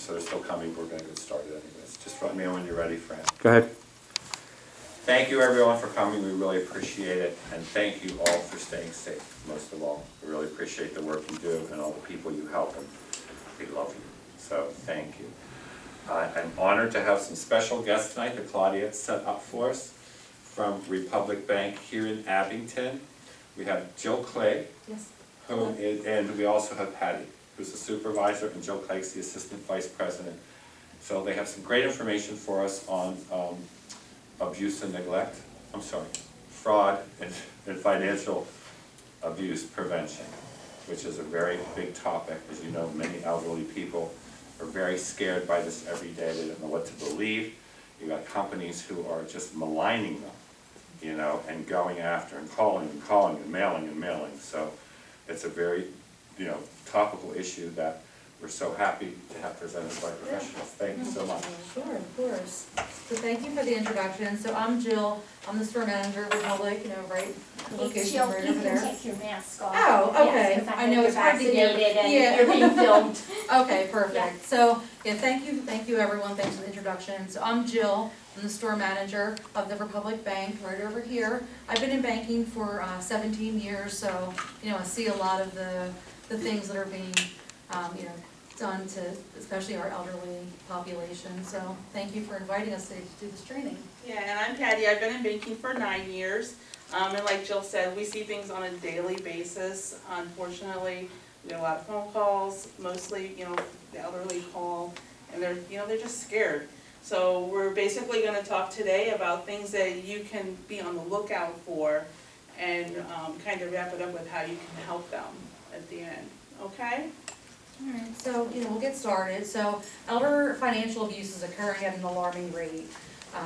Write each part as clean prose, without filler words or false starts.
so they're still coming. We're going to get started anyways. Just let me know when you're ready, Fran. Go ahead. Thank you everyone for coming. We really appreciate it. And thank you all for staying safe, most of all. We really appreciate the work you do and all the people you help, and we love you. So thank you. I'm honored to have some special guests tonight that Claudia set up for us from Republic Bank here in Abington. We have Jill Clegg, Yes. who is, and we also have Patty, who's the supervisor, and Jill Clegg's the assistant vice president. So they have some great information for us on abuse and neglect, fraud and financial abuse prevention, which is a very big topic. As you know, many elderly people are very scared by this every day. They don't know what to believe. You got companies who are just maligning them, you know, and going after and calling and mailing. So it's a very, you know, topical issue that we're so happy to have presented by professionals. Thank you so much. Sure, of course. So thank you for the introduction. So I'm Jill. I'm the store manager of Republic, you know, right? The location Jill, right you over can there. take your mask off. Oh, okay. Yes, the fact I know that it's you're hard to hear. vaccinated and Yeah. you're being filmed. Okay, perfect. Yeah. So, yeah, thank you everyone, thanks for the introduction. So I'm Jill, I'm the store manager of the Republic Bank right over here. I've been in banking for 17 years, so, you know, I see a lot of the things that are being, you know, done to, especially our elderly population. So thank you for inviting us to do this training. Yeah, and I'm Patty. I've been in banking for 9 years. And like Jill said, we see things on a daily basis. Unfortunately, we get a lot of phone calls, mostly, you know, the elderly call, and they're, you know, they're just scared. So we're basically going to talk today about things that you can be on the lookout for, and kind of wrap it up with how you can help them at the end. Okay? All right, so, you know, we'll get started. So elder financial abuse is occurring at an alarming rate.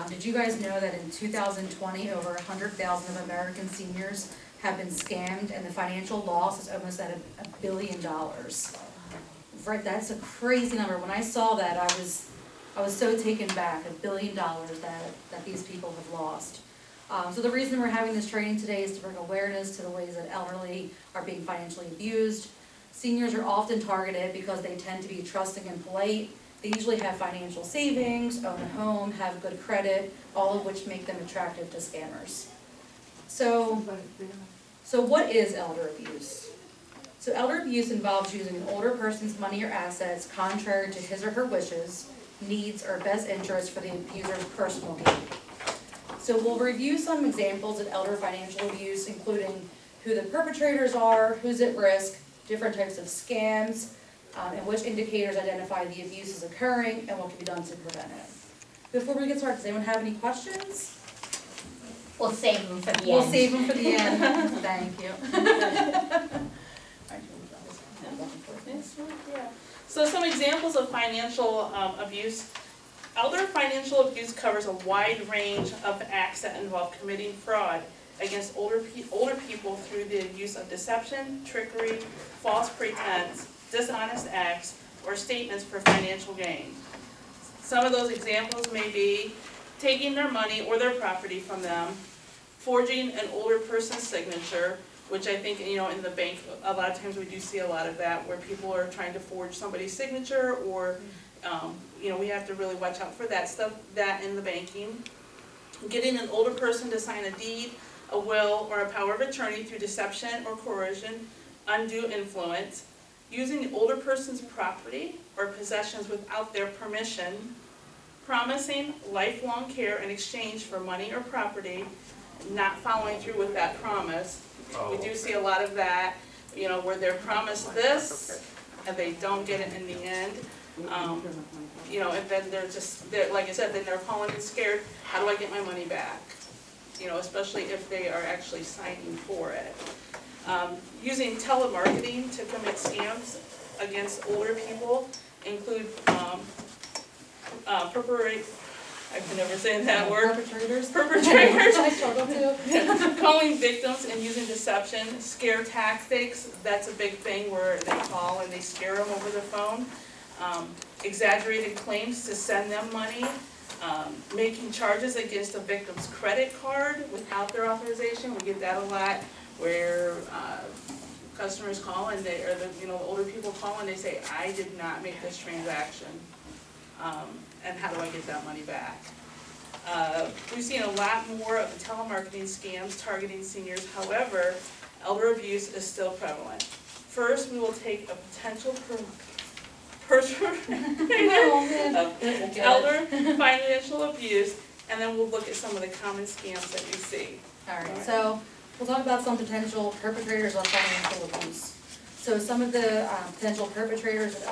Did you guys know that in 2020, over 100,000 of American seniors have been scammed, and the financial loss is almost at $1 billion? Right, that's a crazy number. When I saw that, I was so taken back. $1 billion that these people have lost. So the reason we're having this training today is to bring awareness to the ways that elderly are being financially abused. Seniors are often targeted because they tend to be trusting and polite. They usually have financial savings, own a home, have good credit, all of which make them attractive to scammers. So what is elder abuse? So elder abuse involves using an older person's money or assets contrary to his or her wishes, needs, or best interests for the abuser's personal gain. So we'll review some examples of elder financial abuse, including who the perpetrators are, who's at risk, different types of scams, and which indicators identify the abuse is occurring and what can be done to prevent it. Before we get started, does anyone have any questions? We'll save them for the end. We'll save them for the end. Thank you. Yeah. So some examples of financial abuse. Elder financial abuse covers a wide range of acts that involve committing fraud against older people through the use of deception, trickery, false pretense, dishonest acts, or statements for financial gain. Some of those examples may be taking their money or their property from them, forging an older person's signature, which I think, you know, in the bank, a lot of times we do see a lot of that, where people are trying to forge somebody's signature, or, you know, we have to really watch out for that stuff, that in the banking. Getting an older person to sign a deed, a will, or a power of attorney through deception or coercion, undue influence, using the older person's property or possessions without their permission, promising lifelong care in exchange for money or property, not following through with that promise. We do see a lot of that, you know, where they're promised this and they don't get it in the end. You know, and then they're like I said, then they're calling and scared, how do I get my money back? You know, especially if they are actually signing for it. Using telemarketing to commit scams against older people include I can never say that word. Perpetrators. I struggle too. Calling victims and using deception, scare tactics, that's a big thing where they call and they scare them over the phone. Exaggerated claims to send them money. Making charges against a victim's credit card without their authorization. We get that a lot, where customers call and they, or the, you know, the older people call and they say, I did not make this transaction. And how do I get that money back? We've seen a lot more of the telemarketing scams targeting seniors. However, elder abuse is still prevalent. First, we will take a potential of elder financial abuse, and then we'll look at some of the common scams that we see. Alright, so we'll talk about some potential perpetrators of financial abuse. So some of the potential perpetrators of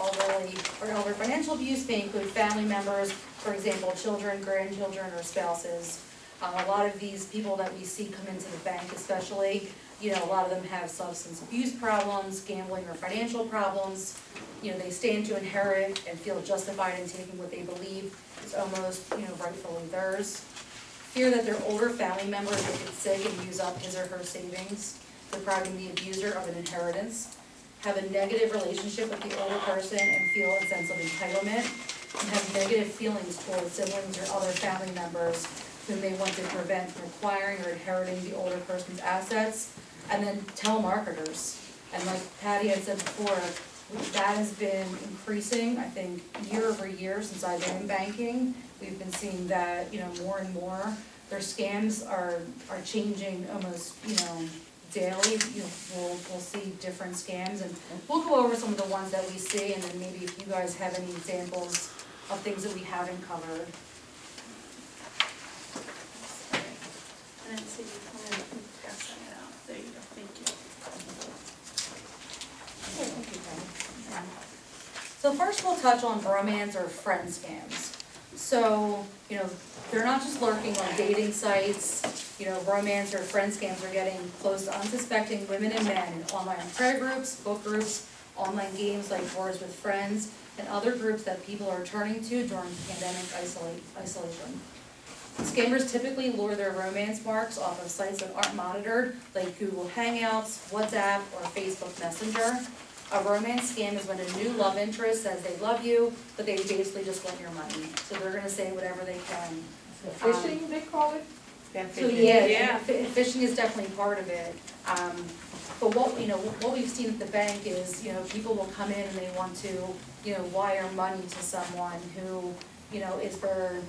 elder financial abuse may include family members, for example, children, grandchildren, or spouses. A lot of these people that we see come into the bank especially, you know, a lot of them have substance abuse problems, gambling or financial problems. You know, they stand to inherit and feel justified in taking what they believe is almost, you know, rightfully theirs. Fear that their older family members will get sick and use up his or her savings, depriving the abuser of an inheritance. Have a negative relationship with the older person and feel a sense of entitlement, and have negative feelings towards siblings or other family members whom they want to prevent from acquiring or inheriting the older person's assets. And then telemarketers, and like Patty had said before, that has been increasing, I think, year over year since I've been in banking. We've been seeing that, you know, more and more. Their scams are changing almost, you know, daily. You know, we'll see different scams, and we'll go over some of the ones that we see, and then maybe if you guys have any examples of things that we haven't covered. I didn't see you come in and pass that out. There you go, thank you. So first we'll touch on romance or friend scams. So, you know, they're not just lurking on dating sites. You know, romance or friend scams are getting close to unsuspecting women and men in online prayer groups, book groups, online games like Words with Friends, and other groups that people are turning to during pandemic isolation. Scammers typically lure their romance marks off of sites that aren't monitored, like Google Hangouts, WhatsApp, or Facebook Messenger. A romance scam is when a new love interest says they love you, but they basically just want your money. So they're gonna say whatever they can. Phishing, they call it? So yeah, phishing is definitely part of it. But what we've seen at the bank is, you know, people will come in and they want to, you know, wire money to someone who, you know, is their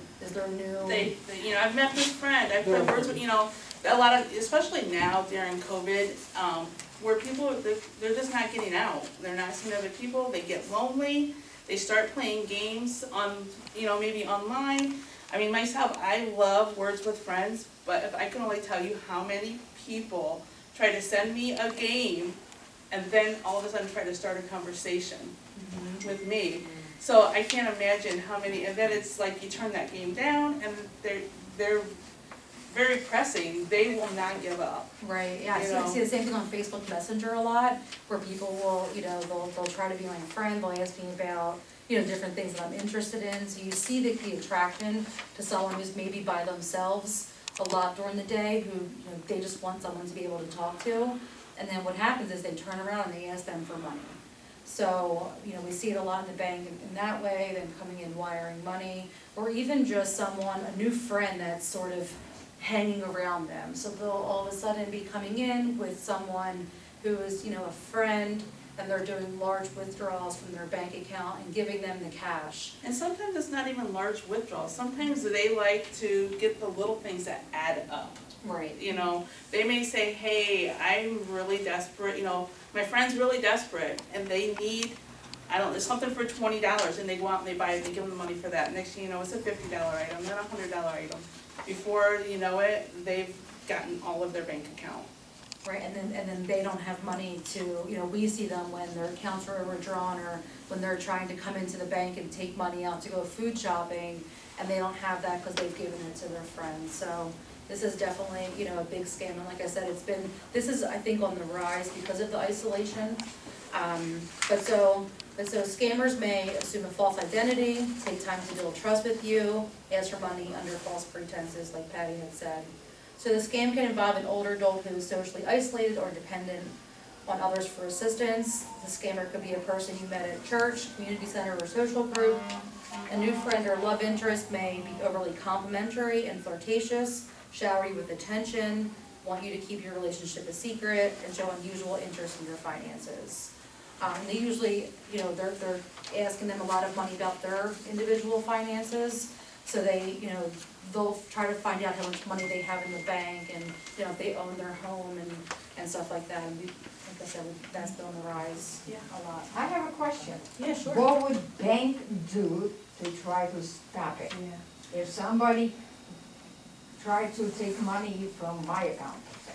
new. They, you know, I've met this friend, I've put words with, you know, a lot of, especially now during COVID, where people, they're just not getting out. They're not seeing other people, they get lonely, they start playing games on, you know, maybe online. I mean, myself, I love Words with Friends, but if I can only tell you how many people try to send me a game and then all of a sudden try to start a conversation with me. So I can't imagine how many, and then it's like you turn that game down and they're very pressing, they will not give up. Right, yeah, so I see the same thing on Facebook Messenger a lot, where people will, you know, they'll try to be my friend, they'll ask me about, you know, different things that I'm interested in. So you see the attraction to someone who's maybe by themselves a lot during the day, who, you know, they just want someone to be able to talk to. And then what happens is they turn around and they ask them for money. So, you know, we see it a lot in the bank in that way, then coming in wiring money, or even just someone, a new friend that's sort of hanging around them. So they'll all of a sudden be coming in with someone who is, you know, a friend, and they're doing large withdrawals from their bank account and giving them the cash. And sometimes it's not even large withdrawals, sometimes they like to get the little things that add up. Right. You know, they may say, hey, I'm really desperate, you know, my friend's really desperate, and they need, I don't know, something for $20, and they go out and they buy it, they give them the money for that. Next thing you know, it's a $50 item, then a $100 item. Before you know it, they've gotten all of their bank account. Right, and then they don't have money to, you know, we see them when their accounts are overdrawn, or when they're trying to come into the bank and take money out to go food shopping, and they don't have that because they've given it to their friends. So this is definitely, you know, a big scam, and like I said, this is, I think, on the rise because of the isolation. But so scammers may assume a false identity, take time to build trust with you, ask for money under false pretenses, like Patty had said. So the scam can involve an older adult who is socially isolated or dependent on others for assistance. The scammer could be a person you met at church, community center, or social group. A new friend or love interest may be overly complimentary and flirtatious, shower you with attention, want you to keep your relationship a secret, and show unusual interest in your finances. They usually, they're asking them a lot of money about their individual finances, so they'll try to find out how much money they have in the bank, and, if they own their home and stuff like that, and like I said, that's been on the rise Yeah. a lot. I have a question. Yeah, sure. What would bank do to try to stop it? If somebody tried to take money from my account, say,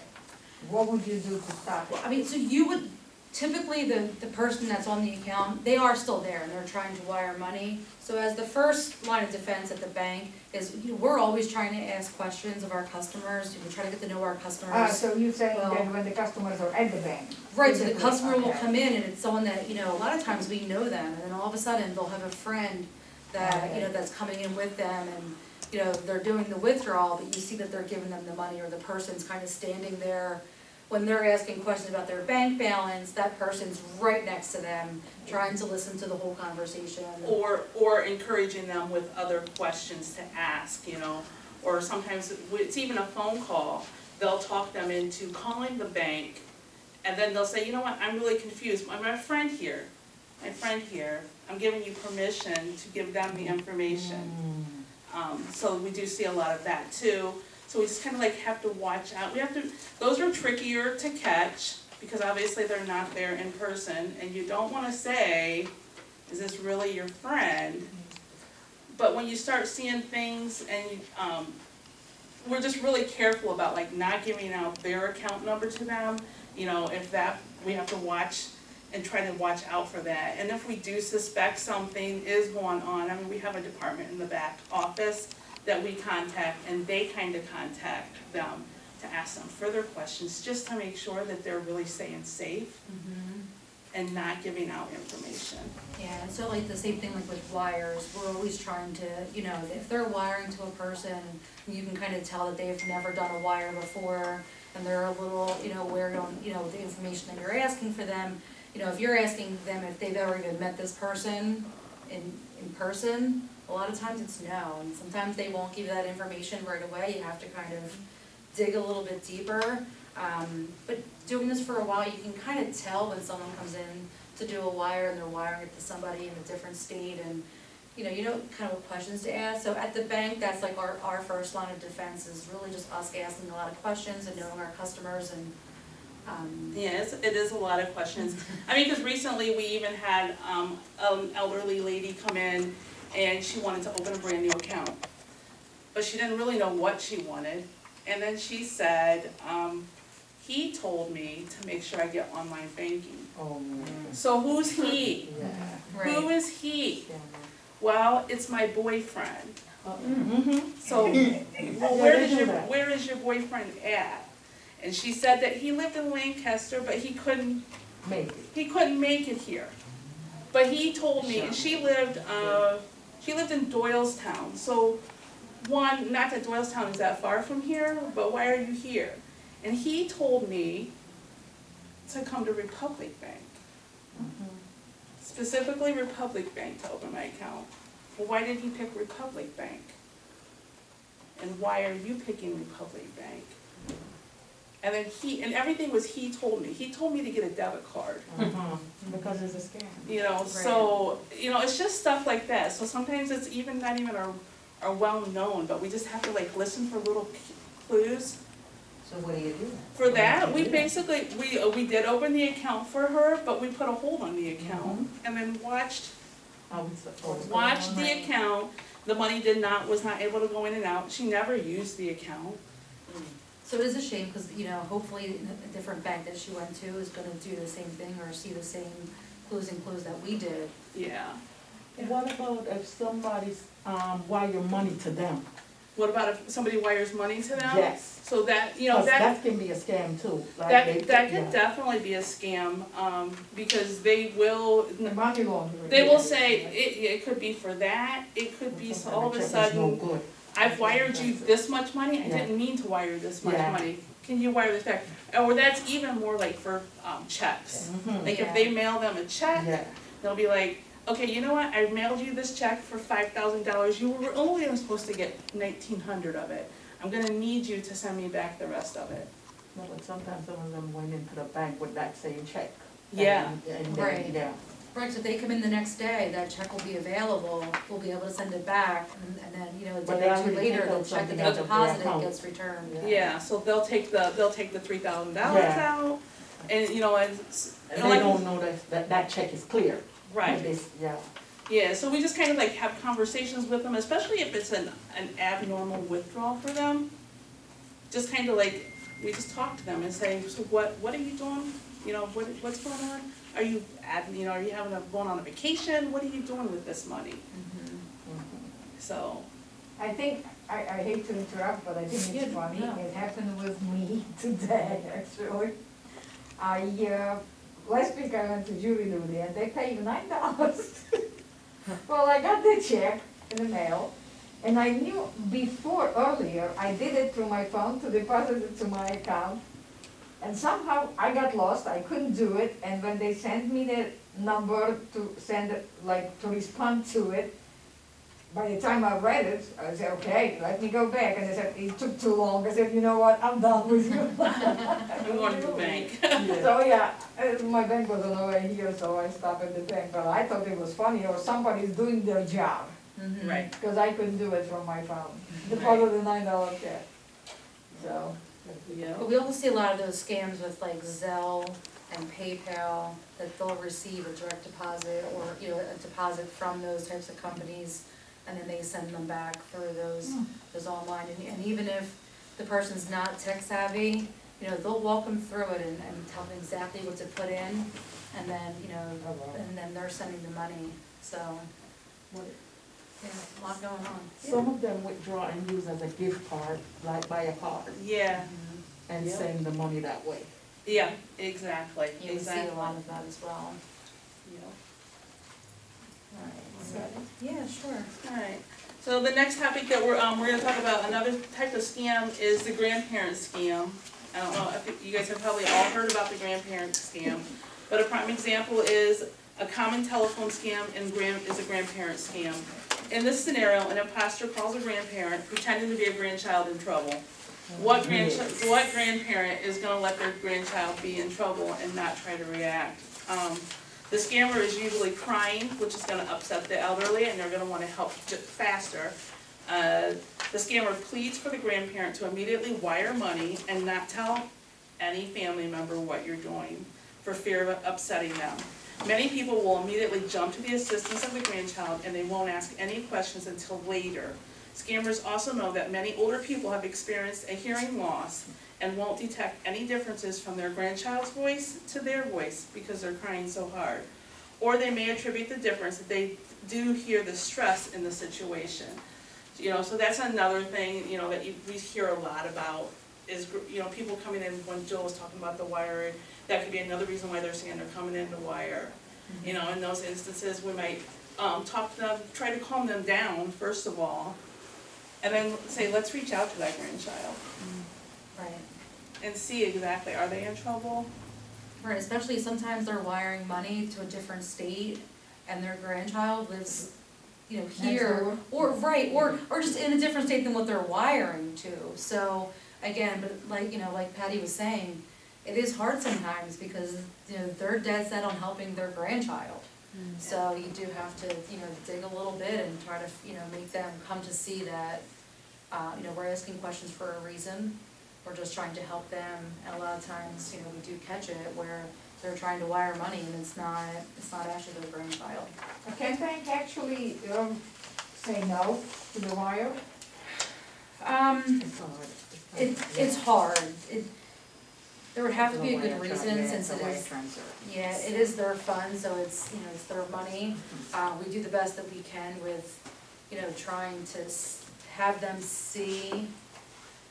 what would you do to stop it? I mean, so you would, typically the person that's on the account, they are still there and they're trying to wire money. So as the first line of defense at the bank is, we're always trying to ask questions of our customers, we try to get to know our customers. So you saying Well- that when the customers are at the bank? Right, so the physically, customer will okay. come in and it's someone that, a lot of times we know them, and then all of a sudden they'll have a friend that, Okay. that's coming in with them, and, they're doing the withdrawal, but you see that they're giving them the money, or the person's kind of standing there. When they're asking questions about their bank balance, that person's right next to them, trying to listen to the whole conversation. Or encouraging them with other questions to ask, or sometimes it's even a phone call. They'll talk them into calling the bank, and then they'll say, you know what, I'm really confused, my friend here, I'm giving you permission to give them the information. So we do see a lot of that too. So we just kind of like have to watch out. Those are trickier to catch because obviously they're not there in person, and you don't want to say, is this really your friend? But when you start seeing things, and we're just really careful about like not giving out their account number to them. If that, we have to watch and try to watch out for that. And if we do suspect something is going on, I mean, we have a department in the back office that we contact, and they kind of contact them to ask them further questions, just to make sure that they're really staying safe and not giving out information. Yeah, and so like the same thing like with wires, we're always trying to, if they're wiring to a person, you can kind of tell that they've never done a wire before, and they're a little, wary on, the information that you're asking for them. If you're asking them if they've ever even met this person in person, a lot of times it's no, and sometimes they won't give you that information right away, you have to kind of dig a little bit deeper. But doing this for a while, you can kind of tell when someone comes in to do a wire and they're wiring it to somebody in a different state, and you know kind of what questions to ask. So at the bank, that's like our first line of defense is really just us asking a lot of questions and knowing our customers and Yes, it is a lot of questions. I mean, because recently we even had an elderly lady come in and she wanted to open a brand new account. But she didn't really know what she wanted. And then she said, he told me to make sure I get online banking. Oh, So who's he? yeah. Who is he? Well, it's my boyfriend. So, well, Yeah, where is your boyfriend at? And she said that he lived in Lancaster, but he couldn't make it here. But he told me, and she lived in Doylestown. So one, not that Doylestown is that far from here, but why are you here? And he told me to come to Republic Bank. Specifically Republic Bank to open my account. Well, why did he pick Republic Bank? And why are you picking Republic Bank? And then everything was he told me. He told me to get a debit card. Because it's a scam. So, it's just stuff like that. So sometimes it's even not even are well known, but we just have to like listen for little clues. So what do you do? For that, we basically, we did open the account for her, but we put a hold on the account and then watched the account. The money was not able to go in and out. She never used the account. so it is a shame, because, hopefully a different bank that she went to is gonna do the same thing or see the same clues and clues that we did. Yeah. What about if somebody's wire money to them? What about if somebody wires money to them? Yes. So that, 'Cause that can be a scam too. Like that could definitely be a scam, because they will Money laundering. They will say, it could be for that, it could be so all of a sudden, No good. I've wired you this much money, I Yeah. didn't mean to wire this much Yeah. money. Can you wire this back? Or that's even more like for checks. Like if they mail them a check, Yeah. they'll be like, okay, you know what, I mailed you this check for $5,000, you were only supposed to get 1,900 of it. I'm gonna need you to send me back the rest of it. No, but sometimes some of them went into the bank with that same check. Yeah. And Right. then, yeah. Right, so if they come in the next day, that check will be available, we'll be able to send it back, and then, you know, a But day or they two already later, take the out check that something they out of their deposited account. gets returned. Yeah, so they'll take the $3,000 Yeah. out, and, you know, and. And and they like- don't know that check is clear. Right. This, yeah. Yeah, so we just kind of like have conversations with them, especially if it's an abnormal withdrawal for them. Just kind of like, we just talk to them and say, so what are you doing? You know, what's going on? Are you are you going on a vacation? What are you doing with this money? Mhm. So, I think, I hate to interrupt, but I think Yeah, it's funny, no. it happened with me today, actually. Last week I went to jury duty and they paid $9. Well, I got the check in the mail, and I knew earlier, I did it through my phone to deposit it to my account. And somehow I got lost, I couldn't do it, and when they sent me the number to send it, like, to respond to it, by the time I read it, I said, okay, let me go back, and they said, it took too long, I said, you know what, I'm done with you. I'm going to the bank. So, yeah, my bank was on the way here, so I stopped at the bank, but I thought it was funny, or somebody's doing their job, Mhm. Right. because I couldn't do it from my phone, deposit the $9 check, so. Yeah. But we also see a lot of those scams with like Zelle and PayPal, that they'll receive a direct deposit or, you know, a deposit from those types of companies, and then they send them back through those online, and even if the person's not tech savvy, you know, they'll walk them through it and tell them exactly what to put in, and then, you know, and then they're sending the money, so, yeah, a lot going on. Some of them withdraw and use as a gift card, like buy a card, Yeah, and Yep. send the money that way. yeah, exactly, You will see exactly. a lot of that as well. Yeah. Right, so, yeah, sure. Alright, so the next topic that we're gonna talk about, another type of scam is the grandparent scam. I don't know, I think you guys have probably all heard about the grandparent scam, but a prime example is a common telephone scam is a grandparent scam. In this scenario, an imposter calls a grandparent pretending to be a grandchild in trouble. What grandparent is gonna let their grandchild be in trouble and not try to react? The scammer is usually crying, which is gonna upset the elderly, and they're gonna wanna help faster. The scammer pleads for the grandparent to immediately wire money and not tell any family member what you're doing, for fear of upsetting them. Many people will immediately jump to the assistance of the grandchild, and they won't ask any questions until later. Scammers also know that many older people have experienced a hearing loss and won't detect any differences from their grandchild's voice to their voice because they're crying so hard. Or they may attribute the difference that they do hear the stress in the situation. You know, so that's another thing, you know, that we hear a lot about is, you know, people coming in, when Jill was talking about the wiring, that could be another reason why they're saying they're coming in to wire. You know, in those instances, we might talk to them, try to calm them down, first of all, and then say, let's reach out to that grandchild Right. and see exactly, are they in trouble? Right, especially sometimes they're wiring money to a different state, and their grandchild lives, you know, here, or just in a different state than what they're wiring to. So, again, but like, you know, like Patty was saying, it is hard sometimes because, you know, they're dead set on helping their grandchild. So you do have to, you know, dig a little bit and try to, you know, make them come to see that, you know, we're asking questions for a reason. We're just trying to help them, and a lot of times, you know, we do catch it where they're trying to wire money and it's not actually their grandchild. Can bank actually say no to the wire? It's hard. It's hard. There would have to be a It's a good wire reason transfer, since yeah, it it's a wire is, transfer. yeah, it is their fund, so it's, you know, it's their money. We do the best that we can with, you know, trying to have them see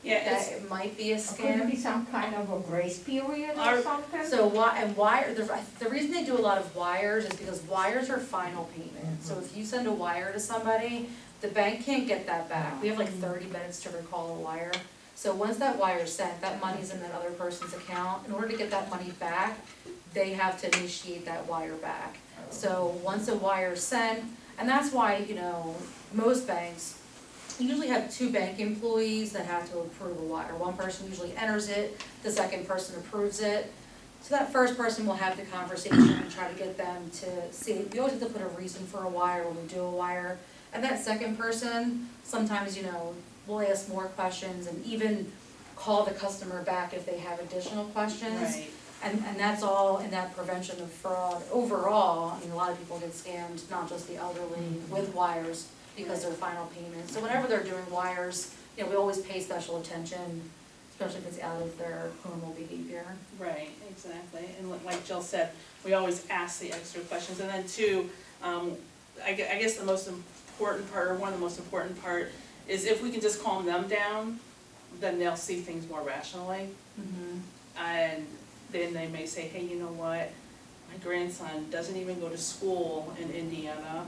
Yeah, that it's, it might be a Could it be scam. some kind of a grace period or Our- something? So the reason they do a lot of wires is because wires are final payment. So if you send a wire to somebody, the bank can't get that back. We have like 30 minutes to recall a wire. So once that wire's sent, that money's in that other person's account. In order to get that money back, they have to initiate that wire back. So once a wire's sent, and that's why, you know, most banks you usually have two bank employees that have to approve a wire. One person usually enters it, the second person approves it. So that first person will have the conversation and try to get them to see, we always have to put a reason for a wire when we do a wire. And that second person, sometimes, will ask more questions and even call the customer back if they have additional questions. Right. And that's all in that prevention of fraud. Overall, I mean, a lot of people get scammed, not just the elderly, with wires because their final payment. So whenever they're doing wires, we always pay special attention, especially if it's out of their normal behavior. Right, exactly, and like Jill said, we always ask the extra questions, and then two, I guess the most important part, or one of the most important part, is if we can just calm them down, then they'll see things more rationally, and then they may say, hey, you know what, my grandson doesn't even go to school in Indiana.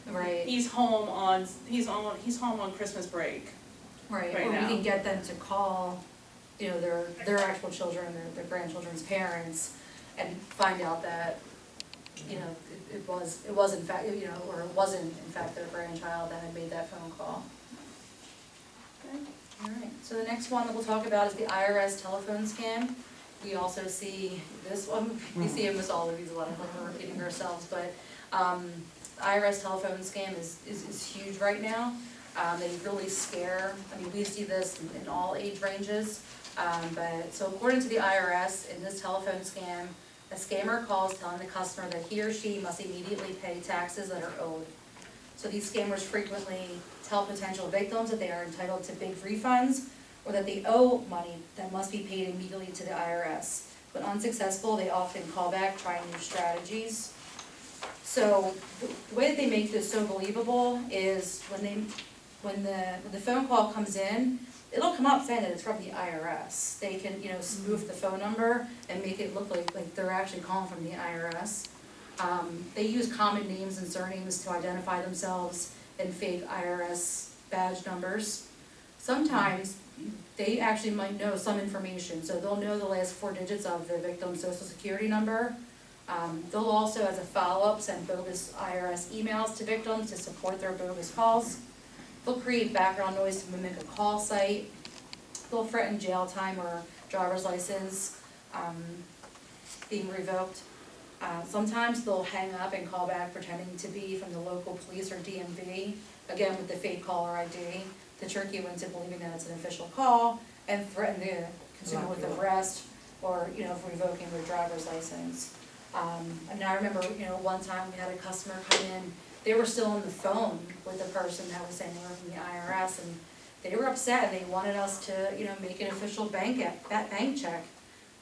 Right. He's home on Christmas break. Right, right or we now. can get them to call, their actual children, their grandchildren's parents, and find out that, it was in fact, or it wasn't in fact their grandchild that had made that phone call. Okay. Alright, so the next one that we'll talk about is the IRS telephone scam. We also see this one, we see almost all of these, a lot of like we're repeating ourselves, but, IRS telephone scam is huge right now. They really scare, I mean, we see this in all age ranges, but, so according to the IRS, in this telephone scam, a scammer calls telling the customer that he or she must immediately pay taxes that are owed. So these scammers frequently tell potential victims that they are entitled to big refunds, or that they owe money that must be paid immediately to the IRS. When unsuccessful, they often call back, trying new strategies. So the way that they make this so believable is when the phone call comes in, it'll come up saying that it's from the IRS. They can, spoof the phone number and make it look like they're actually calling from the IRS. They use common names and surnames to identify themselves and fake IRS badge numbers. Sometimes they actually might know some information, so they'll know the last 4 digits of the victim's social security number. They'll also, as a follow-up, send bogus IRS emails to victims to support their bogus calls. They'll create background noise to mimic a call site. They'll threaten jail time or driver's license being revoked. Sometimes they'll hang up and call back pretending to be from the local police or DMV, again with the fake caller ID, to trick you into believing that it's an official call, and threaten the consumer with arrest or, revoking their driver's license. And I remember, one time we had a customer come in, they were still on the phone with the person that was saying they were from the IRS, and they were upset, and they wanted us to, make an official bank check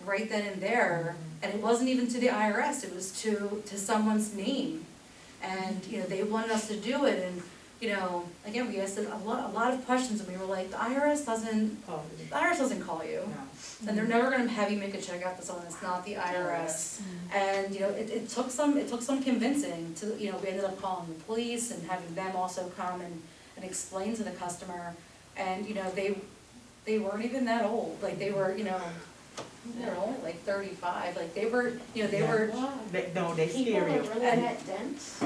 right then and there, and it wasn't even to the IRS, it was to someone's name. And, they wanted us to do it, and, again, we asked a lot of questions, and we were like, the IRS doesn't call you. And they're never gonna have you make a check out to someone that's not the IRS. And, it took some convincing to, we ended up calling the police and having them also come and explain to the customer. And, they weren't even that old, like, they were, they were only like 35, like, they were, they were. They scare you. People are really that dense.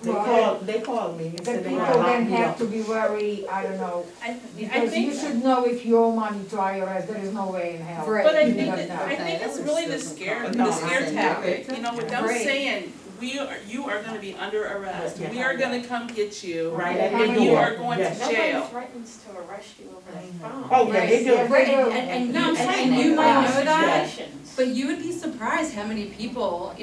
They called me and The said they people were then locking me have up. to be very, I don't know, I because you think, should know if you owe money to IRS, there is no way in hell. Right. but I You think, don't know. I think it's really the scare No, tactic, with them Right. saying, you are gonna be under arrest, Yeah. we are gonna come get you. Right at And the you door. are going to Yes. jail. Nobody threatens to arrest you over the phone. Oh, yeah, they do. Yes, Right, they do. and No, I'm you, saying and you they might are know that, situations. but you would be surprised how many people,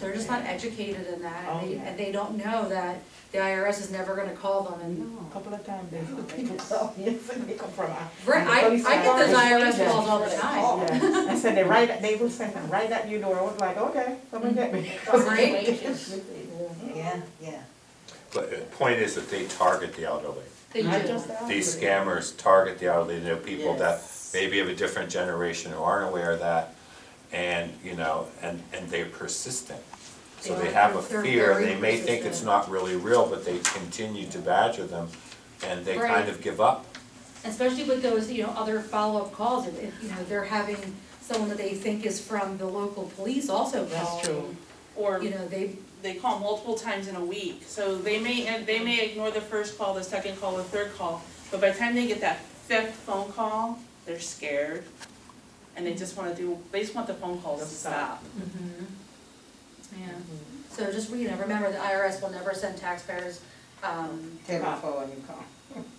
they're just not educated in that, Oh, and they, yeah. and they don't know that the IRS is never gonna call them, and, A couple of times people tell me, they come from. right, I get those IRS calls all the time. Yeah, I said they will send them right at your door, I was like, okay, come and get me. Right? Yeah. But the point is that they target the elderly. They I do. just- These scammers target the elderly, they're people that Yes. maybe of a different generation who aren't aware of that, and, and they're persistent. So they have a They're fear, very they may think it's persistent. not really real, but they continue to badger them, and they Right. kind of give up. Especially with those, other follow-up calls, if, they're having someone that they think is from the local police also That's calling. true. Or, they call multiple times in a week. So they may ignore the first call, the second call, the third call, but by the time they get that fifth phone call, they're scared. And they just want the phone calls to stop. Mhm. Yeah, so just, remember the IRS will never send taxpayers, Telephone you call.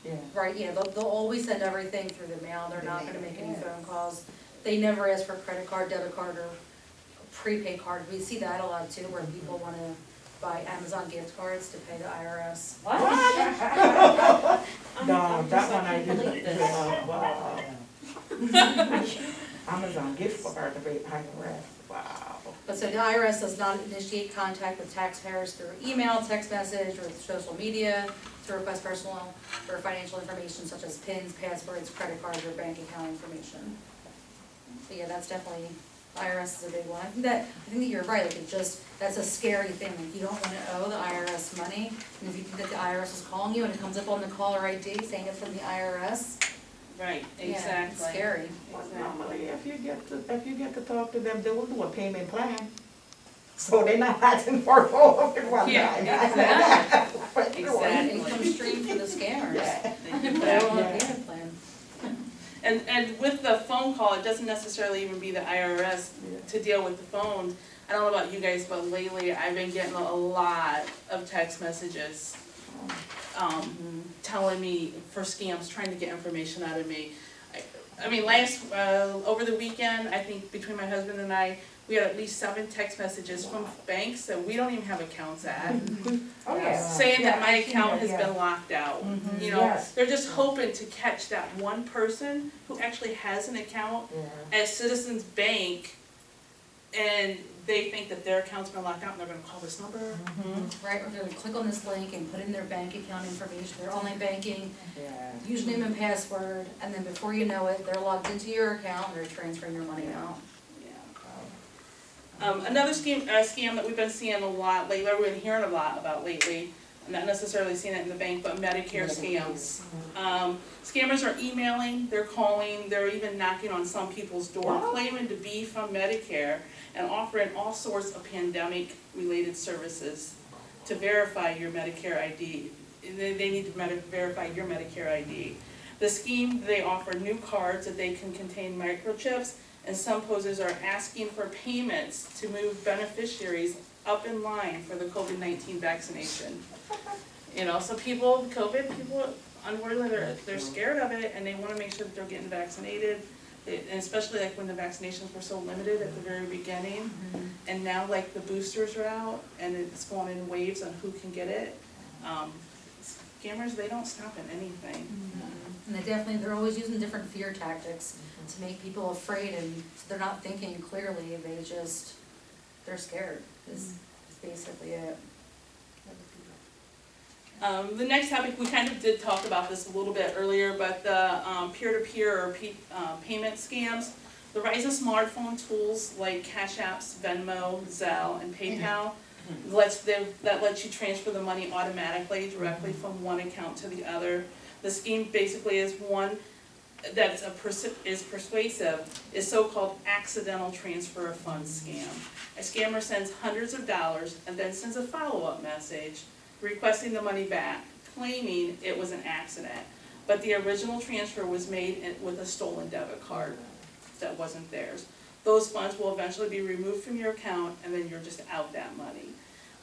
Yeah. right, they'll always send everything through the mail, they're not gonna make any phone calls. They never ask for credit card, debit card, or prepaid card. We see that a lot too, where people wanna buy Amazon gift cards to pay the IRS. No, that one I can't believe didn't, this. wow. Amazon gift card to pay IRS, wow. But so the IRS does not initiate contact with taxpayers through email, text message, or social media to request personal or financial information such as PINs, passwords, credit cards, or bank account information. So yeah, that's definitely, IRS is a big one. I think that you're right, like that's a scary thing, like you don't wanna owe the IRS money, and if you think that the IRS is calling you and it comes up on the caller ID saying it's from the IRS, Right, yeah, exactly. it's scary. Well, normally, if you get to talk to them, they will do a payment plan. So they're not asking for all of it one Yeah, time. exactly. That income stream for the scammers. Yeah. They put it on a Yeah. payment plan. And with the phone call, it doesn't necessarily even be the IRS to deal with the phones. I don't know about you guys, but lately I've been getting a lot of text messages, telling me for scams, trying to get information out of me. I mean, over the weekend, I think between my husband and I, we had at least 7 text messages from banks that we don't even have accounts at, Oh, yes. saying that Yeah, my I've seen account that, has yeah. been locked out. Mhm. You know, Yes. they're just hoping to catch that one person who actually has an account Yeah. at Citizens Bank, and they think that their account's been locked out and they're gonna call this number. Mhm. Right, or they'll click on this link and put in their bank account information, their online banking, Yeah. username and password, and then before you know it, they're logged into your account and they're transferring your money out. Another scam that we've been seeing a lot lately, or we've been hearing a lot about lately, I'm not necessarily seeing it in the bank, but Medicare scams. Scammers are emailing, they're calling, they're even knocking on some people's door, What? claiming to be from Medicare and offering all sorts of pandemic-related services to verify your Medicare ID. They need to verify your Medicare ID. The scheme, they offer new cards that they can contain microchips, and some posers are asking for payments to move beneficiaries up in line for the COVID-19 vaccination. You know, so people, unfortunately, they're scared of it, and they wanna make sure that they're getting vaccinated. And especially like when the vaccinations were so limited at the very beginning, and now like the boosters are out, and it's going in waves on who can get it. Scammers, they don't stop at anything. And they're always using different fear tactics to make people afraid, and so they're not thinking clearly, they're scared, is basically it. The next topic, we kind of did talk about this a little bit earlier, but the peer-to-peer or payment scams, the rise of smartphone tools like Cash Apps, Venmo, Zelle, and PayPal, that lets you transfer the money automatically directly from one account to the other. The scheme basically is one that's is persuasive, is so-called accidental transfer of funds scam. A scammer sends hundreds of dollars and then sends a follow-up message requesting the money back, claiming it was an accident, but the original transfer was made with a stolen debit card that wasn't theirs. Those funds will eventually be removed from your account, and then you're just out that money.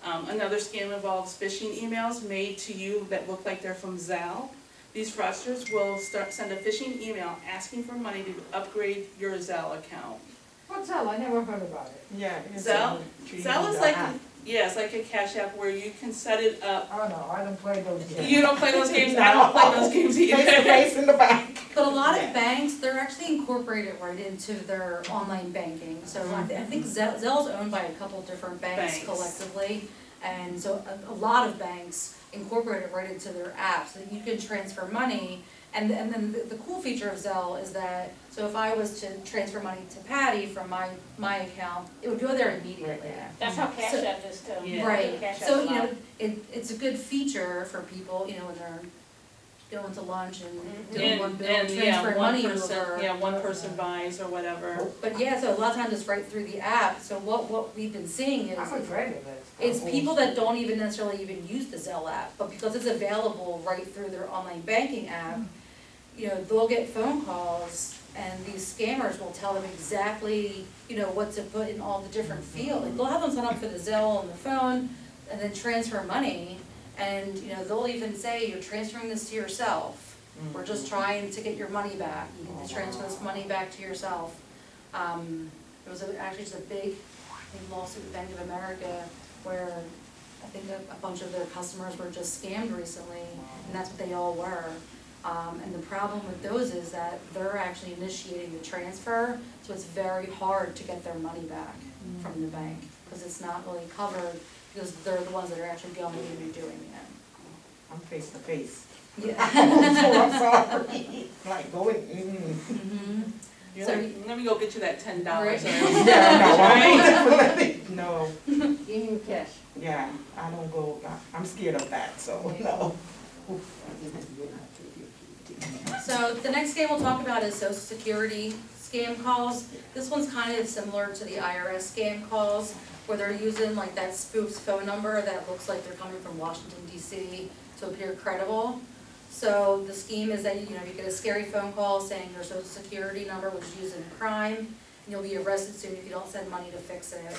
Another scam involves phishing emails made to you that look like they're from Zelle. These fraudsters will send a phishing email asking for money to upgrade your Zelle account. What's that? I never heard about it. Yeah. it's Zelle is a- like, it's like a Cash App where you can set it up. Oh, no, I don't play those games. You don't play those games, I don't play those games Face to either. face in the bank. But a lot of Yeah. banks, they're actually incorporated right into their online banking, so I think Zelle's owned by a couple different banks Banks. collectively. And so a lot of banks incorporate it right into their app, so that you can transfer money. And then the cool feature of Zelle is that, so if I was to transfer money to Patty from my account, it would go there immediately. That's how Cash So- App is too. Yeah. Right, Cash App's so, fine. it's a good feature for people, when they're going to lunch and And, doing one bill, and yeah, transferring one money person, over. yeah, one person buys or whatever. But yeah, so a lot of times it's right through the app, so what we've been seeing is, I'm afraid of it. it's people that don't even necessarily even use the Zelle app, but because it's available right through their online banking app, you know, they'll get phone calls and these scammers will tell them exactly, you know, what to put in all the different fields. Like, they'll have them sign up for the Zelle on the phone and then transfer money, and, you know, they'll even say, you're transferring this to yourself. We're just trying to get your money back. You can transfer this money back to yourself. There was actually just a big lawsuit with Bank of America where I think a bunch of their customers were just scammed recently, and that's what they all were. And the problem with those is that they're actually initiating the transfer, so it's very hard to get their money back from the bank, because it's not really covered, because they're the ones that are actually going in and doing it. I'm face to face. Yeah. So I'm sorry. Like going, Mhm. You're So- like, let me go get you that $10. Right. Yeah, no, I'm definitely, no, Give me cash. yeah, I don't go, I'm scared of that, so, no. So the next scam we'll talk about is Social Security scam calls. This one's kind of similar to the IRS scam calls, where they're using like that spoofed phone number that looks like they're coming from Washington DC to appear credible. So the scheme is that, you know, you get a scary phone call saying your Social Security number was used in a crime, and you'll be arrested soon if you don't send money to fix it.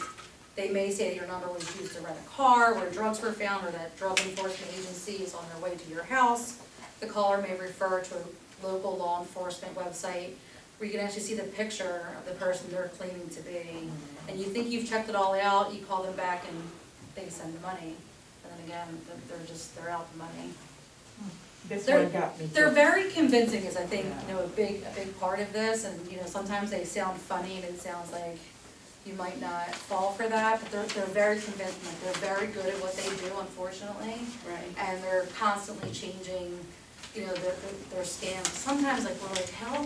They may say that your number was used to rent a car where drugs were found, or that drug enforcement agency is on their way to your house. The caller may refer to a local law enforcement website where you can actually see the picture of the person they're claiming to be. And you think you've checked it all out, you call them back and they send the money. And then again, they're out the money. This They're- one got me. They're too. very convincing is, I think, you know, a big part of this, and, you know, sometimes they sound funny and it sounds like you might not fall for that, but they're very convincing, like, they're very good at what they do, unfortunately, Right. and they're constantly changing, you know, their scams. Sometimes, like, we're like, how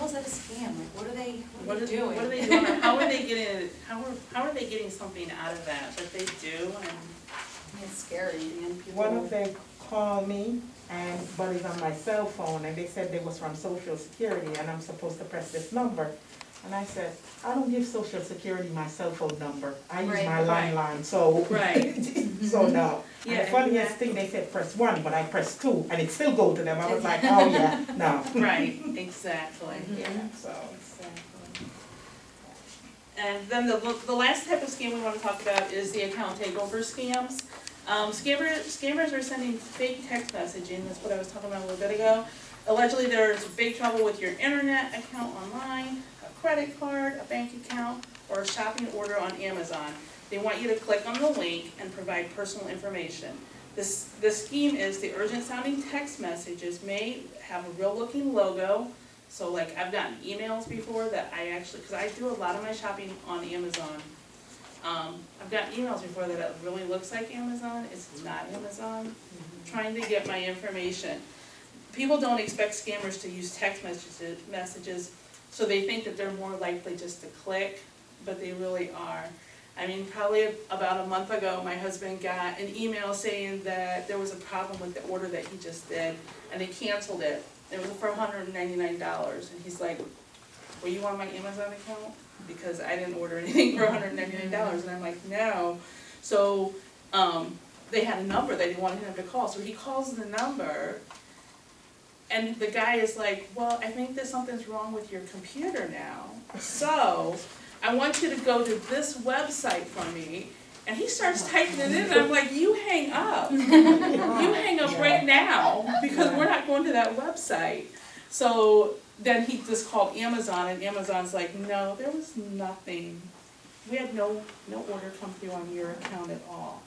is that a scam? Like, what are they doing? What are they doing, or how are they getting, how are they getting something out of that they do, and It's scary. and people. One of them called me, but it's on my cell phone, and they said they was from Social Security, and I'm supposed to press this number. And I said, I don't give Social Security my cell phone number, I use Right. my Right. landline, so. Right. So no. And Yeah, the funniest exactly. thing, they said press 1, but I pressed 2, and it still go to them, I was like, oh yeah, no. Right, exactly. Yeah, so. Exactly. And then the last type of scam we want to talk about is the account takeover scams. Scammers are sending fake text messaging, that's what I was talking about a little bit ago. Allegedly, there's big trouble with your internet account online, a credit card, a bank account, or a shopping order on Amazon. They want you to click on the link and provide personal information. The scheme is the urgent sounding text messages may have a real looking logo. So like I've gotten emails before that I actually, because I do a lot of my shopping on Amazon. I've gotten emails before that it really looks like Amazon, it's not Amazon, trying to get my information. People don't expect scammers to use text messages, so they think that they're more likely just to click, but they really are. I mean, probably about a month ago, my husband got an email saying that there was a problem with the order that he just did, and they canceled it. It was for $199, and he's like, were you on my Amazon account? Because I didn't order anything for $199, and I'm like, no. So, they had a number that they wanted him to call, so he calls the number, and the guy is like, well, I think that something's wrong with your computer now, so I want you to go to this website for me. And he starts typing it in, and I'm like, you hang up. You hang up right now, because we're not going to that website. So then he just called Amazon, and Amazon's like, no, there was nothing. We had no order come through on your account at all.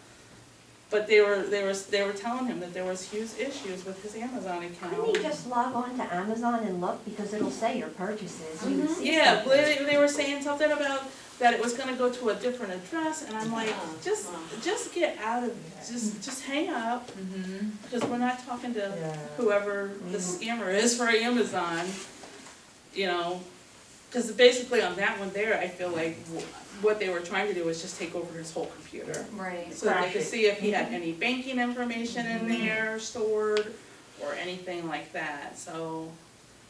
But they were telling him that there was huge issues with his Amazon account. Couldn't he just log on to Amazon and look, because it'll say your purchases, you would see Yeah, but something. they were saying something about that it was gonna go to a different address, and I'm like, just get out of it, just hang up, because we're not talking to Yeah. whoever the scammer is for Amazon, you know, because basically on that one there, I feel like what they were trying to do was just take over his whole computer. Right. So that they could Crash it. see if he had any banking information in there stored, or anything like that, so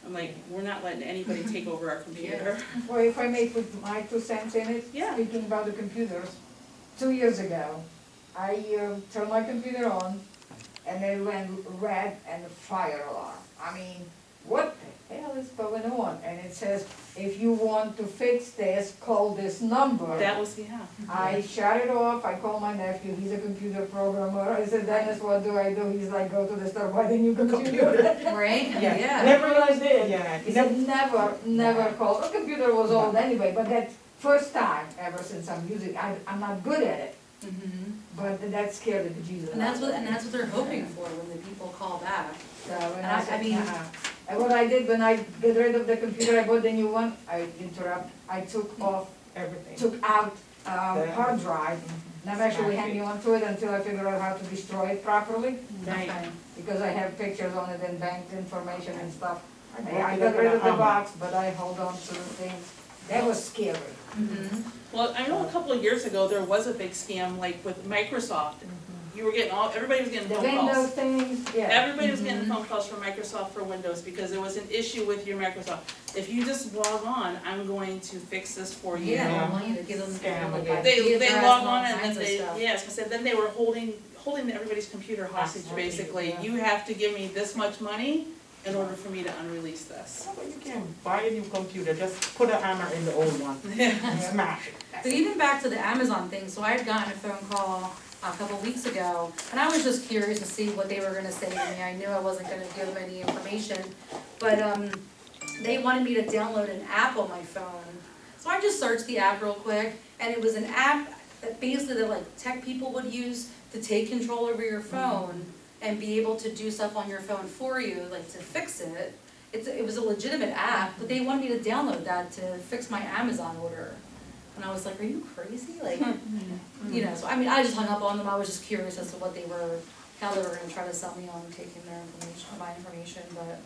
I'm like, we're not letting anybody take over our computer. Well, if I may put my 2 cents in it, Yeah. speaking about the computers, 2 years ago, I turned my computer on, and it went red and fire alarm. I mean, what the hell is going on? And it says, if you want to fix this, call this number. That was, yeah. I shut it off, I called my nephew, he's a computer programmer, I said, Dennis, what do I do? He's like, go to the store, buy the new computer. Right? Yeah, never realized it, yeah. He said, never call, the computer was old anyway, but that first time, ever since I'm using it, I'm not good at it, Mhm. but that scared the bejesus And that's out of what, me. and that's what they're hoping for when the people call back. So, and And I I said, mean, and what I did when I get rid of the computer, I bought the new one, I took off, Everything. took out, The- hard drive, and I'm actually hanging on to it until I figure out how to destroy it properly. Right. Okay. Because I have pictures on it and banked information and stuff. Yeah, I you got look rid at of the the box, but I hold on to the things. That was scary. Mhm. Well, I know a couple of years ago, there was a big scam, like with Microsoft. You were getting everybody was getting The phone Windows calls. things, yeah. Everybody was getting phone calls from Microsoft for Windows because there was an issue with your Microsoft. If you just log on, I'm going to fix this for you. Yeah, Yeah. I want you to give them. Scam like, again. They IP address log all on and then kinds of they, stuff. yes, because then they were holding everybody's computer hostage, basically. Yeah. You have to give me this much money in order for me to unrelease this. Oh, but you can buy a new computer, just put a hammer in the old one and smash it. But even back to the Amazon thing, so I had gotten a phone call a couple weeks ago, and I was just curious to see what they were gonna say to me. I knew I wasn't gonna give them any information, but, they wanted me to download an app on my phone. So I just searched the app real quick, and it was an app that basically that like tech people would use to take control over your phone and be able to do stuff on your phone for you, like to fix it. It was a legitimate app, but they wanted me to download that to fix my Amazon order. And I was like, are you crazy? Like, you know, so I mean, I just hung up on them. I was just curious as to what how they were gonna try to sell me on taking their information, my information, but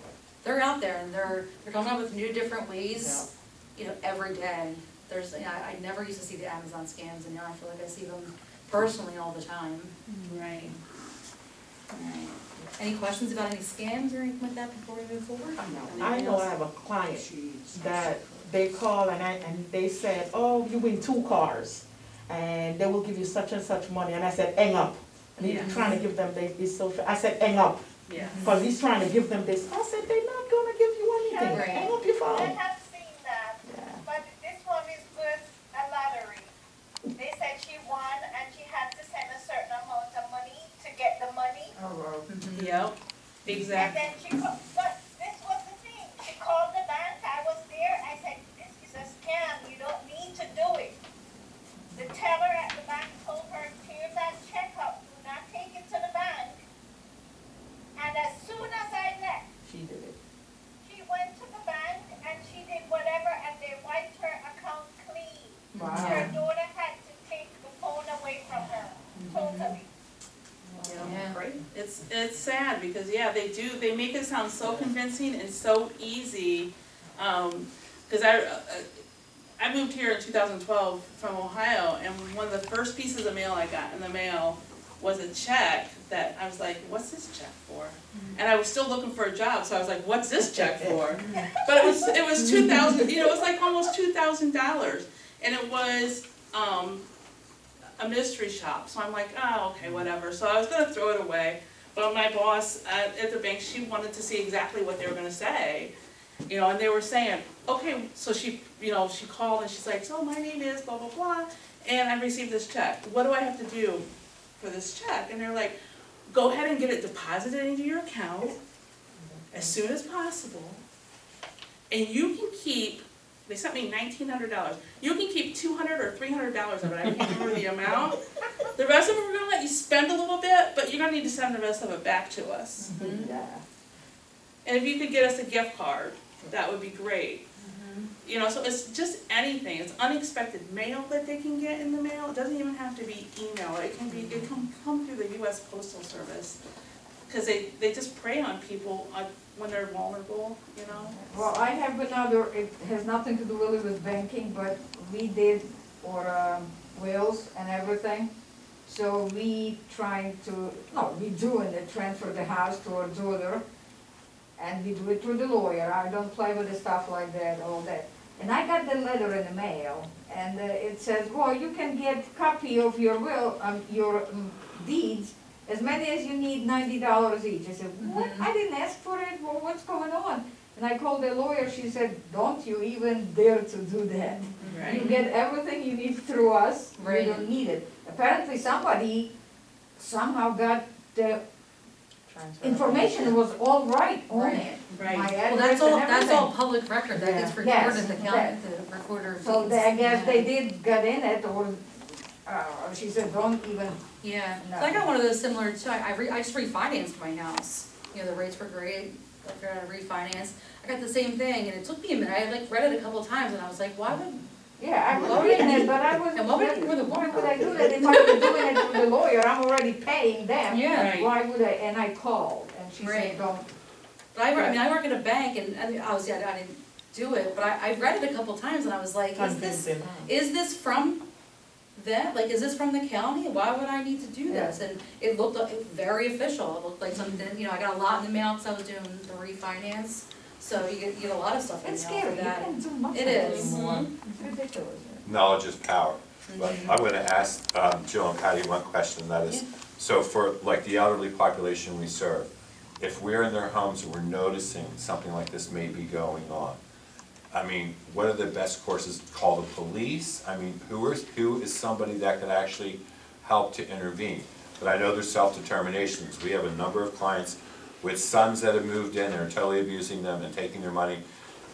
they're out there and they're coming up with new different ways, you know, every day. There's, you know, I never used to see the Amazon scams, and now I feel like I see them personally all the time. Right. Alright. Any questions about any scams or anything like that before we move forward? I know I have a client that they call and they said, oh, you win 2 cars, and they will give you such and such money, and I said, hang up. And he's Yeah. trying to give them this social, I said, hang up, Yeah. because he's trying to give them this. I said, they're not gonna give you anything, Right. hang up your I phone. have seen that, Yeah. but this one is worth a lottery. They said she won and she had to send a certain amount of money to get the money. Oh, well. Yep, And exactly. then but this was the thing, she called the bank, I was there, I said, this is a scam, you don't need to do it. The teller at the bank told her, tear that check up, do not take it to the bank. And as soon as I left, She did it. she went to the bank and she did whatever and they wiped her account clean. Wow. Her daughter had to take the phone away from her, totally. Yeah. Right. It's sad because, yeah, they make it sound so convincing and so easy. Cause I moved here in 2012 from Ohio, and one of the first pieces of mail I got in the mail was a check that I was like, what's this check for? And I was still looking for a job, so I was like, what's this check for? But it was 2,000, you know, it was like almost $2,000, and it was, a mystery shop, so I'm like, oh, okay, whatever, so I was gonna throw it away, but my boss at the bank, she wanted to see exactly what they were gonna say, you know, and they were saying, okay, so she, you know, she called and she's like, so my name is blah, blah, blah, and I received this check, what do I have to do for this check? And they're like, go ahead and get it deposited into your account as soon as possible, and you can keep, they sent me $1,900. You can keep $200 or $300 of it. I can't remember the amount. The rest of it we're gonna let you spend a little bit, but you're gonna need to send the rest of it back to us. Yeah. And if you could get us a gift card, that would be great. You know, so it's just anything. It's unexpected mail that they can get in the mail. It doesn't even have to be email. It can come through the U.S. Postal Service. Because they just prey on people when they're vulnerable, you know? Well, I have another, it has nothing to do really with banking, but we did for wills and everything. So we doing it, transfer the house to our daughter, and we do it through the lawyer. I don't play with the stuff like that, all that. And I got the letter in the mail, and it says, well, you can get copy of your will, your deeds, as many as you need, $90 each. I said, what? I didn't ask for it, well, what's going on? And I called the lawyer, she said, don't you even dare to do that. You get everything you need through us, you Right. don't need it. Apparently somebody somehow got the information was all right on Right. it. Right. My Well, address and everything. that's all public record, that gets Yeah. recorded Yes, at the county, the recorder of So deeds. I guess they Yeah. did get in it, or, she said, don't even, Yeah, No. so I got one of those similar, to I just refinanced my house, you know, the rates were great, I got to refinance. I got the same thing, and it took me a minute, I like read it a couple of times, and I was like, why would, yeah, I was Well, reading maybe. it, but I was, And what would it- why would I do that if I was doing it through the lawyer, I'm already paying them. Yeah. Right. Why would I, and I called, and she Right. said, don't, but I mean, I work at a bank, and obviously I didn't do it, but I read it a couple of times, and I was like, Convincing. is this from them? Like, is this from the county? Why would I need to do this? And it looked very official, it looked like something, you know, I got a lot in the mail, because I was doing the refinance, so you get a lot of stuff in the it's mail scary, for you that. can't do much It of is. anymore. It's ridiculous. Knowledge is power. But Mhm. I'm gonna ask Jill and Patty one question, that is, Yeah. so for like the elderly population we serve, if we're in their homes and we're noticing something like this may be going on, I mean, what are the best courses? Call the police? I mean, who is somebody that could actually help to intervene? But I know there's self-determinations. We have a number of clients with sons that have moved in and are totally abusing them and taking their money.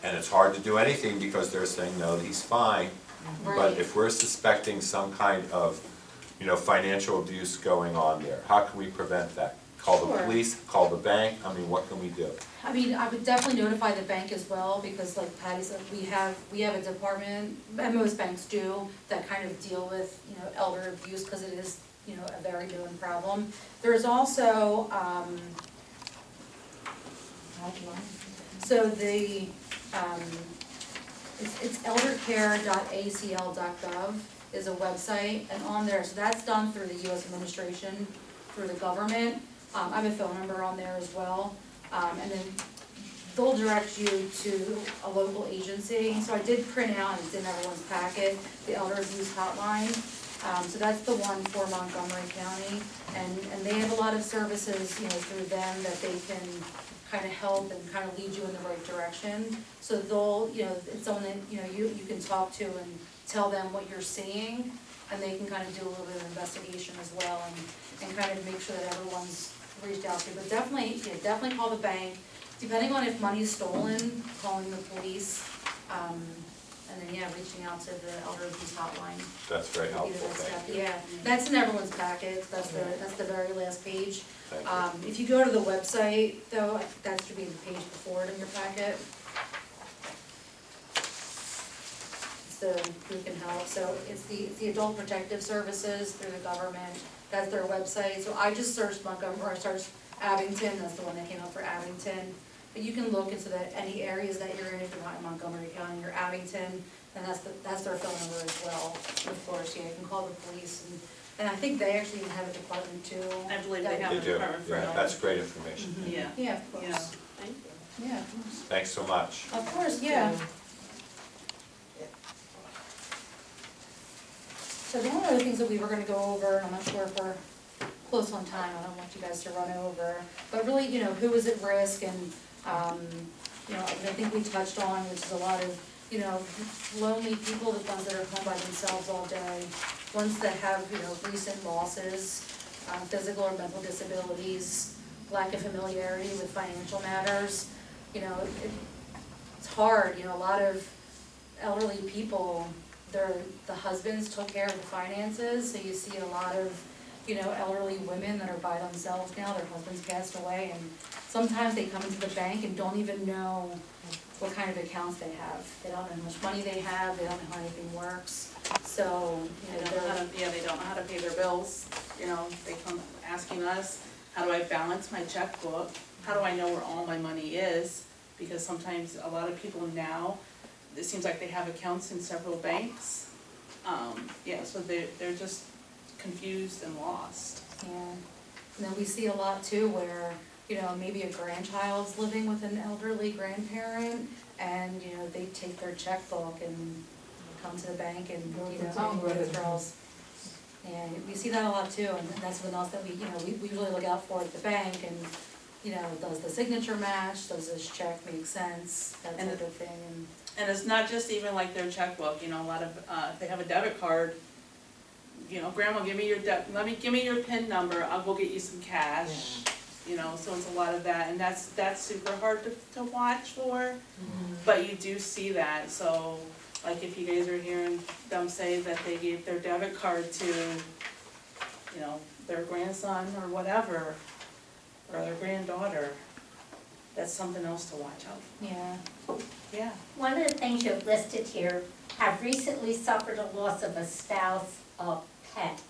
And it's hard to do anything because they're saying, no, he's fine. But Right. if we're suspecting some kind of, financial abuse going on there, how can we prevent that? Call the Sure. police, call the bank, I mean, what can we do? I mean, I would definitely notify the bank as well, because like Patty said, we have a department, and most banks do, that kind of deal with, elder abuse, because it is, a very known problem. There's also, so it's eldercare.acl.gov is a website, and on there, so that's done through the US administration, through the government. I have a phone number on there as well, and then they'll direct you to a local agency. So I did print out, and it's in everyone's packet, the elder abuse hotline. So that's the one for Montgomery County, and they have a lot of services, through them that they can kind of help and kind of lead you in the right direction. So they'll, it's someone that, you can talk to and tell them what you're seeing, and they can kind of do a little bit of investigation as well, and kind of make sure that everyone's reached out to. But definitely, definitely call the bank, depending on if money's stolen, calling the police, and then, reaching out to the elder abuse hotline. That's very would be the helpful, next thank step. you. Yeah, that's in everyone's packet, that's the very last page. Thank you. If you go to the website, though, that should be the page before it in your packet. It's the Who Can Help, so it's the Adult Protective Services through the government, that's their website. So I just searched Montgomery, or I searched Abington, that's the one that came up for Abington. But you can look into any areas that you're in, if you're not in Montgomery County or Abington, and that's their phone number as well. Of course, you can call the police, and I think they actually even have a department too. I believe they have They a do, department for yeah, elder. that's great information. Mhm. Yeah. Yeah, of Yeah, course. thank you. Yeah, of course. Thanks so much. Of course, yeah. So the only other things that we were gonna go over, and I'm not sure if we're close on time, I don't want you guys to run over, but really, who is at risk, and, I think we touched on, which is a lot of, lonely people, the ones that are home by themselves all day, ones that have, recent losses, physical or mental disabilities, lack of familiarity with financial matters, it's hard, a lot of elderly people, the husbands took care of the finances, so you see a lot of, elderly women that are by themselves now, their husbands passed away, and sometimes they come into the bank and don't even know what kind of accounts they have. They don't know how much money they have, they don't know how anything works, so, They don't know how to, they don't know how to pay their bills, they come asking us, how do I balance my checkbook? How do I know where all my money is? Because sometimes a lot of people now, it seems like they have accounts in several banks. So they're just confused and lost. Yeah, and then we see a lot too where, you know, maybe a grandchild's living with an elderly grandparent, and, you know, they take their checkbook and come to the bank and, Go you to know, town make with it. withdrawals. And we see that a lot too, and that's something else that we, you know, we usually look out for at the bank, and, you know, does the signature match, does this check make sense, that And type of thing, and. And it's not just even like their checkbook, you know, a lot of, if they have a debit card, you know, grandma, give me your give me your PIN number, I'll go get you some cash. You know, so it's a lot of that, and that's super hard to watch for, but you do see that, so, like if you guys are hearing them say that they gave their debit card to, you know, their grandson or whatever, or their granddaughter, that's something else to watch out for. Yeah. Yeah. One of the things you've listed here, have recently suffered a loss of a spouse or pet.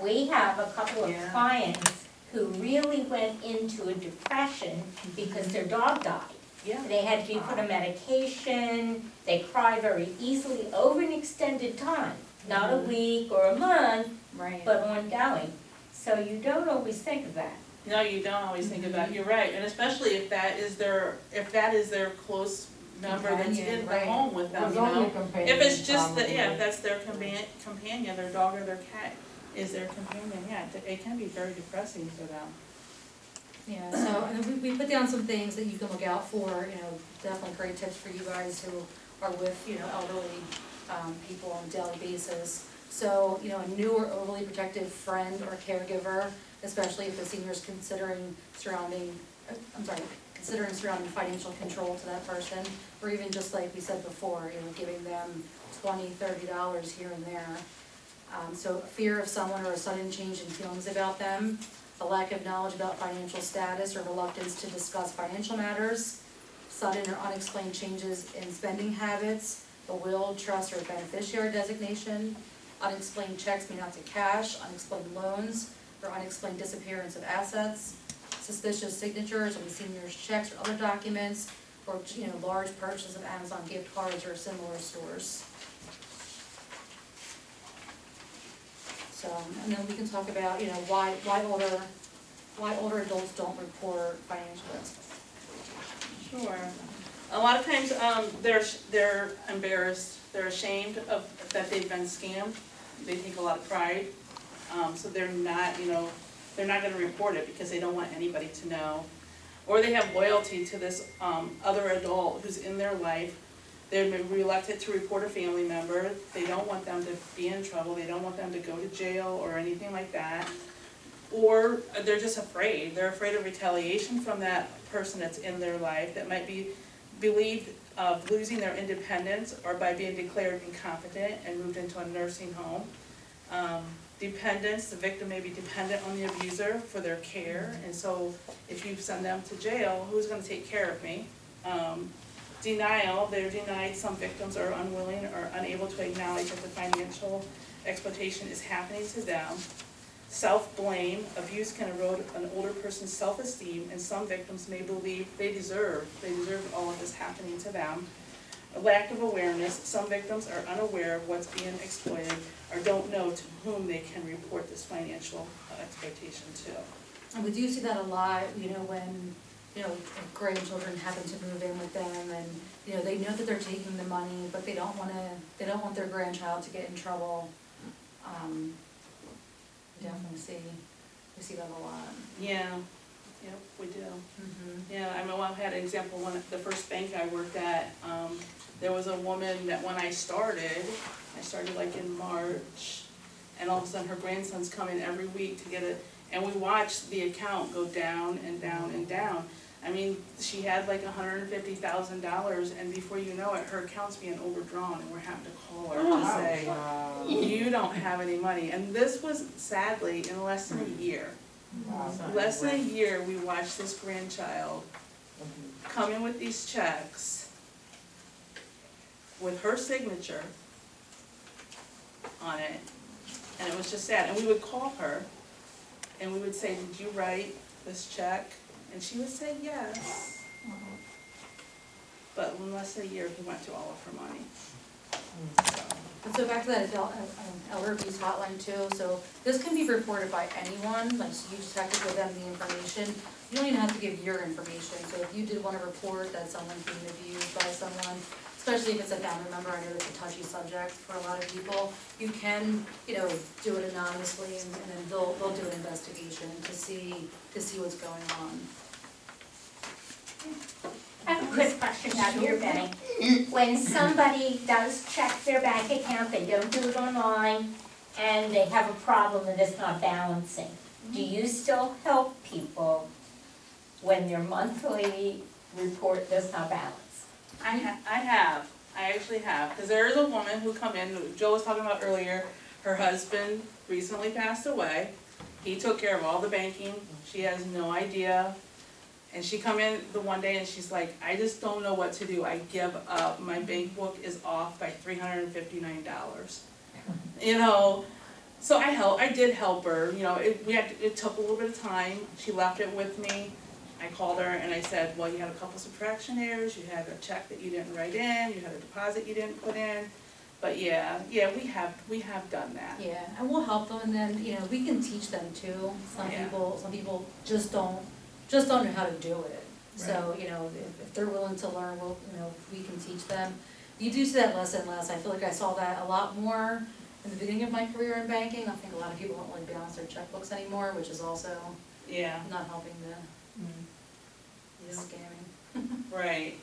We have a couple of Yeah. clients who really went into a depression because their dog died. Yeah. They had to be put on medication, they cry very easily over an extended time, not a week or a month, Right. but ongoing. So you don't always think of that. No, you don't always think of that, you're right, and especially if that is their close member that's Companion, in the right. home with them, Was you only know? companion, If it's just that, probably. yeah, if that's their companion, their dog or their cat is their companion, yeah, it can be very depressing for them. Yeah, so, and then we put down some things that you can look out for, you know, definitely great tips for you guys who are with, you know, elderly, people on a daily basis. So, you know, a new or overly protective friend or caregiver, especially if the senior's considering surrounding financial control to that person, or even just like we said before, you know, giving them $20, $30 here and there. So fear of someone or a sudden change in feelings about them, a lack of knowledge about financial status or reluctance to discuss financial matters, sudden or unexplained changes in spending habits, the will, trust, or beneficiary designation, unexplained checks made out to cash, unexplained loans, or unexplained disappearance of assets, suspicious signatures on the senior's checks or other documents, or, you know, large purchases of Amazon gift cards or similar stores. So, and then we can talk about, you know, why older adults don't report financial risk. Sure. A lot of times, they're embarrassed, they're ashamed of, that they've been scammed, they take a lot of pride, so they're not, you know, they're not gonna report it because they don't want anybody to know. Or they have loyalty to this, other adult who's in their life, they're reluctant to report a family member, they don't want them to be in trouble, they don't want them to go to jail or anything like that. Or they're just afraid, they're afraid of retaliation from that person that's in their life that might be believed of losing their independence or by being declared incompetent and moved into a nursing home. Dependence, the victim may be dependent on the abuser for their care, and so if you send them to jail, who's gonna take care of me? Denial, they're denied, some victims are unwilling or unable to acknowledge that the financial exploitation is happening to them. Self-blame, abuse can erode an older person's self-esteem, and some victims may believe they deserve all of this happening to them. A lack of awareness, some victims are unaware of what's being exploited or don't know to whom they can report this financial exploitation to. And we do see that a lot, you know, when, you know, grandchildren happen to move in with them, and, you know, they know that they're taking the money, but they don't want their grandchild to get in trouble. We definitely we see that a lot. Yeah, yep, we do. Mm-hmm. Yeah, I mean, well, I had an example, the first bank I worked at, there was a woman that when I started like in March, and all of a sudden her grandson's coming every week to get it, and we watched the account go down and down and down. I mean, she had like $150,000, and before you know it, her account's being overdrawn, and we're having to call her to say, you don't have any money. And this was sadly in less than a year. Less than a year, we watched this grandchild come in with these checks with her signature on it, and it was just sad. And we would call her, and we would say, did you write this check? And she would say yes. But in less than a year, he went through all of her money. And so back to that elder abuse hotline too, so this can be reported by anyone, like, so you just have to give them the information. You don't even have to give your information, so if you did wanna report that someone's being abused by someone, especially if it's a family member, I know it's a touchy subject for a lot of people, you can, do it anonymously and then they'll do an investigation to see what's going on. I have a quick question out here, Benny. When somebody does check their bank account, they don't do it online, and they have a problem and it's not balancing, do you still help people when their monthly report does not balance? I actually have, because there is a woman who come in, who Joe was talking about earlier, her husband recently passed away. He took care of all the banking, she has no idea. And she come in the one day and she's like, I just don't know what to do, I give up, my bank book is off by $359. So I did help her, it took a little bit of time, she left it with me. I called her and I said, well, you had a couple subtraction errors, you had a check that you didn't write in, you had a deposit you didn't put in. But yeah, we have done that. Yeah, and we'll help them, and then, we can teach them too. Some people just don't know how to do it. So, if they're willing to learn, we can teach them. You do see that less and less. I feel like I saw that a lot more in the beginning of my career in banking. I think a lot of people don't really balance their checkbooks anymore, which is also not helping the scamming. Right.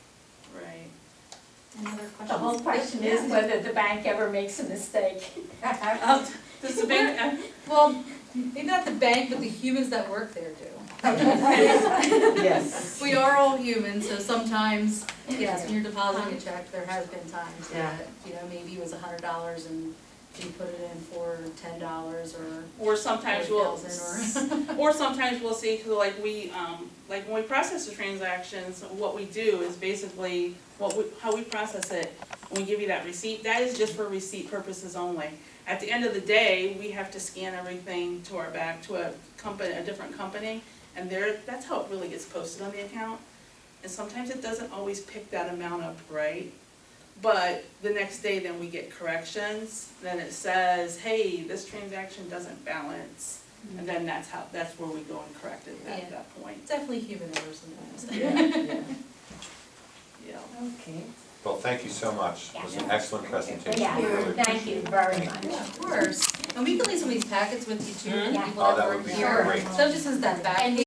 Any other questions? The whole question is whether the bank ever makes a mistake. Does the bank, Well, maybe not the bank, but the humans that work there do. Yes. We are all humans, so sometimes, yes, when you're depositing a check, there has been times that, maybe it was $100 and you put it in for $10 or sometimes $1,000 or sometimes we'll see, cause like when we process the transactions, what we do is basically, how we process it, when we give you that receipt, that is just for receipt purposes only. At the end of the day, we have to scan everything to our back, to a different company, and that's how it really gets posted on the account. And sometimes it doesn't always pick that amount up right. But the next day then we get corrections, then it says, hey, this transaction doesn't balance. And then that's where we go and correct it at that point. Definitely human errors sometimes. Yeah. Okay. Well, thank you so much. It was an excellent presentation. Yeah, We really thank you very much. Yeah, of course. And we can leave some of these packets with you too, Yeah. people Oh, that that work would be here. great. So just send that back. And